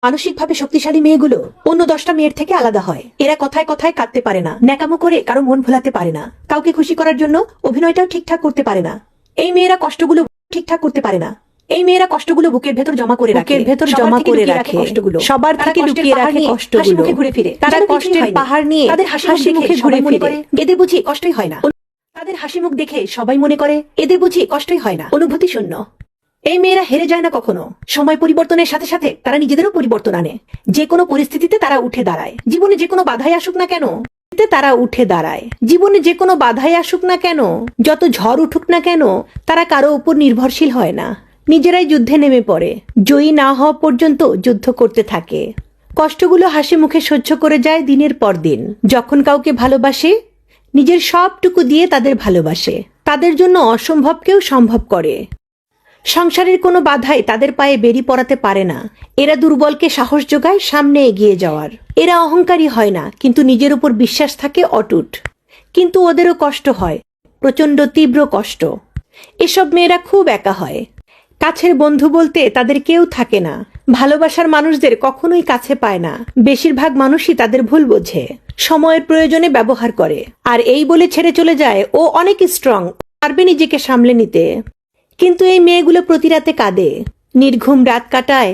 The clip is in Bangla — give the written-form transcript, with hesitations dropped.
মানসিকভাবে শক্তিশালী মেয়েগুলো অন্য 10টা মেয়ের থেকে আলাদা হয়। এরা কথায় কথায় কাঁদতে পারে না, ন্যাকামো করে কারো মন ভোলাতে পারে না, কাউকে খুশি করার জন্য অভিনয়টাও ঠিকঠাক করতে পারে না। এই মেয়েরা কষ্টগুলো ঠিকঠাক করতে পারে না। এই মেয়েরা কষ্টগুলো বুকের ভেতর জমা করে রাখে, কষ্টগুলো সবার থেকে লুকিয়ে রাখে কষ্টগুলো। ঘুরে ফিরে তারা কষ্টের পাহাড় নিয়ে তাদের হাসি মুখে ঘুরে ফিরে এদের বুঝি কষ্টই হয় না। তাদের হাসি মুখ দেখে সবাই মনে করে এদের বুঝি কষ্টই হয় না, অনুভূতি শূন্য। এই মেয়েরা হেরে যায় না কখনো। সময় পরিবর্তনের সাথে সাথে তারা নিজেদেরও পরিবর্তন আনে। যে কোনো পরিস্থিতিতে তারা উঠে দাঁড়ায়। জীবনে যে কোনো বাধাই আসুক না কেন, তারা উঠে দাঁড়ায়। জীবনে যে কোনো বাধাই আসুক না কেন, যত ঝড় উঠুক না কেন, তারা কারো উপর নির্ভরশীল হয় না। নিজেরাই যুদ্ধে নেমে পড়ে, জয়ী না হওয়া পর্যন্ত যুদ্ধ করতে থাকে। কষ্টগুলো হাসি মুখে সহ্য করে যায় দিনের পর দিন। যখন কাউকে ভালোবাসে, নিজের সবটুকু দিয়ে তাদের ভালোবাসে। তাদের জন্য অসম্ভবকেও সম্ভব করে। সংসারের কোনো বাধাই তাদের পায়ে বেরি পড়াতে পারে না। এরা দুর্বলকে সাহস যোগায় সামনে এগিয়ে যাওয়ার। এরা অহংকারী হয় না, কিন্তু নিজের উপর বিশ্বাস থাকে অটুট। কিন্তু ওদেরও কষ্ট হয়, প্রচন্ড তীব্র কষ্ট। এসব মেয়েরা খুব একা হয়। কাছের বন্ধু বলতে তাদের কেউ থাকে না। ভালোবাসার মানুষদের কখনোই কাছে পায় না। বেশিরভাগ মানুষই তাদের ভুল বোঝে, সময়ের প্রয়োজনে ব্যবহার করে, আর এই বলে ছেড়ে চলে যায় ও অনেক স্ট্রং, পারবে নিজেকে সামলে নিতে। কিন্তু এই মেয়েগুলো প্রতি রাতে কাঁদে, নির্ঘুম রাত কাটায়,